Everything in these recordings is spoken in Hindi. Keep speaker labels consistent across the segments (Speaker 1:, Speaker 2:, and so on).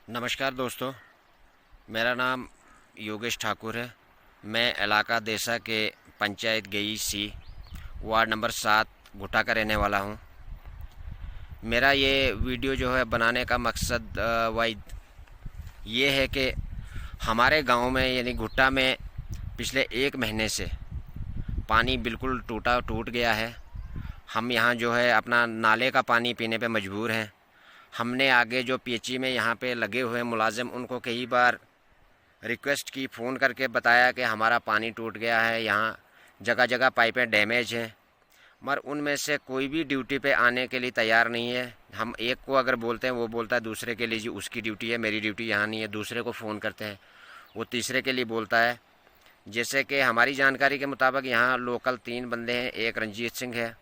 Speaker 1: नमस्कार दोस्तों, मेरा नाम योगेश ठाकुर है। मैं इलाका देसा के पंचायत गई सी वार्ड नंबर 7 घुटा का रहने वाला हूँ। मेरा ये वीडियो जो है बनाने का मकसद वाइद ये है कि हमारे गांव में यानी घुट्टा में पिछले 1 महीने से पानी बिल्कुल टूट गया है। हम यहाँ जो है अपना नाले का पानी पीने पे मजबूर हैं। हमने आगे जो पीएचई में यहाँ पे लगे हुए मुलाजिम उनको कई बार रिक्वेस्ट की, फ़ोन करके बताया कि हमारा पानी टूट गया है, यहाँ जगह जगह पाइपें डैमेज हैं, मगर उनमें से कोई भी ड्यूटी पे आने के लिए तैयार नहीं है। हम एक को अगर बोलते हैं वो बोलता है दूसरे के लिए जी उसकी ड्यूटी है, मेरी ड्यूटी यहाँ नहीं है। दूसरे को फ़ोन करते हैं वो तीसरे के लिए बोलता है। जैसे कि हमारी जानकारी के मुताबिक यहाँ लोकल 3 बंदे हैं। एक रंजीत सिंह है,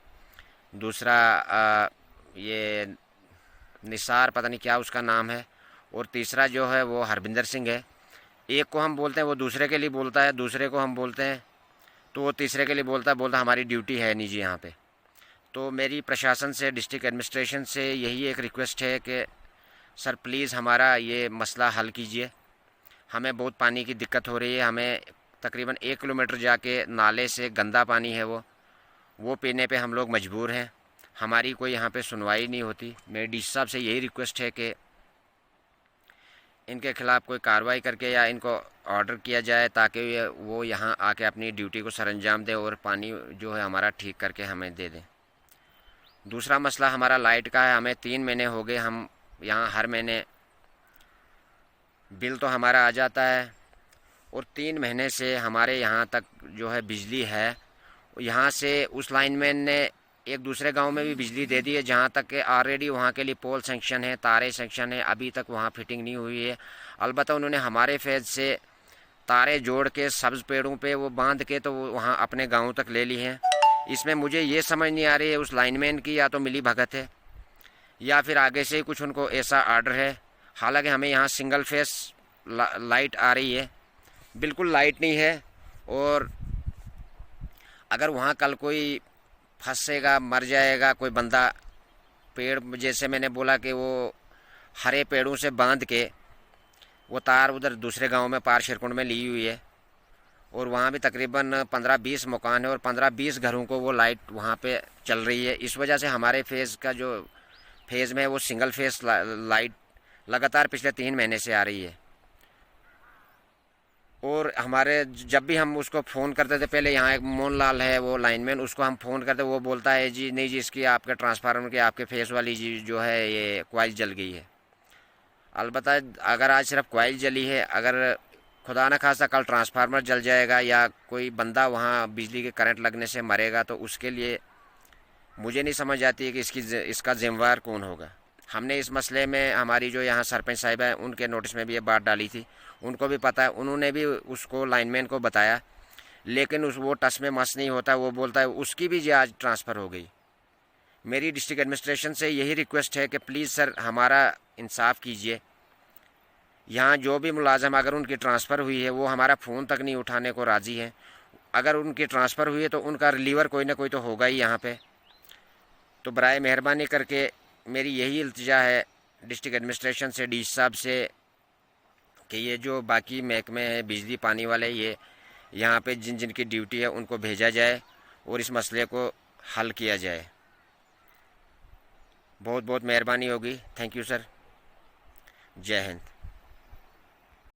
Speaker 1: दूसरा ये निसार पता नहीं क्या उसका नाम है, और तीसरा जो है वो हरबिंदर सिंह है। एक को हम बोलते हैं वो दूसरे के लिए बोलता है, दूसरे को हम बोलते हैं तो वो तीसरे के लिए बोलता हमारी ड्यूटी है नहीं जी यहाँ पे। तो मेरी प्रशासन से, डिस्ट्रिक्ट एडमिनिस्ट्रेशन से यही एक रिक्वेस्ट है कि सर प्लीज़ हमारा ये मसला हल कीजिए। हमें बहुत पानी की दिक्कत हो रही है। हमें तकरीबन 1 किलोमीटर जाके नाले से गंदा पानी है वो पीने पे हम लोग मजबूर हैं। हमारी कोई यहाँ पे सुनवाई नहीं होती। मेरी डी साहब से यही रिक्वेस्ट है कि इनके खिलाफ़ कोई कार्रवाई करके या इनको ऑर्डर किया जाए ताकि वो यहाँ आके अपनी ड्यूटी को सरअंजाम दें और पानी जो है हमारा ठीक करके हमें दे दें। दूसरा मसला हमारा लाइट का है। हमें 3 महीने हो गए, हम यहाँ हर महीने बिल तो हमारा आ जाता है और 3 महीने से हमारे यहाँ तक जो है बिजली है। यहाँ से उस लाइनमैन ने एक दूसरे गांव में भी बिजली दे दी है, जहाँ तक कि ऑलरेडी वहाँ के लिए पोल सेंक्शन है, तारे सेंक्शन है, अभी तक वहाँ फिटिंग नहीं हुई है। अलबत्ता उन्होंने हमारे फेज से तारे जोड़ के सब्ज़ पेड़ों पे वो बांध के तो वो वहाँ अपने गांव तक ले ली हैं। इसमें मुझे ये समझ नहीं आ रही है उस लाइनमैन की या तो मिली भगत है या फिर आगे से ही कुछ उनको ऐसा आर्डर है। हालांकि हमें यहाँ सिंगल फेस लाइट आ रही है, बिल्कुल लाइट नहीं है। और अगर वहाँ कल कोई फंसेगा, मर जाएगा कोई बंदा, पेड़ जैसे मैंने बोला कि वो हरे पेड़ों से बांध के वो तार उधर दूसरे गांव में पार शिरकुंड में ली हुई है और वहाँ भी तकरीबन 15-20 मकान है और 15-20 घरों को वो लाइट वहाँ पे चल रही है। इस वजह से हमारे फेज़ का जो फेज़ में वो सिंगल फेस लाइट लगातार पिछले 3 महीने से आ रही है। और हमारे जब भी हम उसको फ़ोन करते थे, पहले यहाँ एक मोहन लाल है वो लाइनमैन, उसको हम फ़ोन करते वो बोलता है जी नहीं जी इसकी आपके ट्रांसफार्मर की आपके फेस वाली जी जो है ये कॉइल जल गई है। अलबत्ता अगर आज सिर्फ कॉइल जली है, अगर खुदा न खासा कल ट्रांसफार्मर जल जाएगा या कोई बंदा वहाँ बिजली के करंट लगने से मरेगा तो उसके लिए मुझे नहीं समझ आती है कि इसका जिम्मेवार कौन होगा। हमने इस मसले में हमारी जो यहाँ सरपंच साहिबा है उनके नोटिस में भी ये बात डाली थी, उनको भी पता है, उन्होंने भी उसको लाइनमैन को बताया, लेकिन वो टस में मस नहीं होता। वो बोलता है उसकी भी जी आज ट्रांसफ़र हो गई। मेरी डिस्ट्रिक्ट एडमिनिस्ट्रेशन से यही रिक्वेस्ट है कि प्लीज़ सर हमारा इंसाफ कीजिए। यहाँ जो भी मुलाजम अगर उनकी ट्रांसफ़र हुई है वो हमारा फ़ोन तक नहीं उठाने को राज़ी है। अगर उनकी ट्रांसफ़र हुई है तो उनका रिलीवर कोई ना कोई तो होगा ही यहाँ पे। तो बराए मेहरबानी करके मेरी यही इल्तिजा है डिस्ट्रिक्ट एडमिनिस्ट्रेशन से, डी साहब से, कि ये जो बाकी महकमे हैं बिजली पानी वाले, ये यहाँ पे जिन जिन की ड्यूटी है उनको भेजा जाए और इस मसले को हल किया जाए। बहुत बहुत मेहरबानी होगी। Thank you sir. जय हिंद।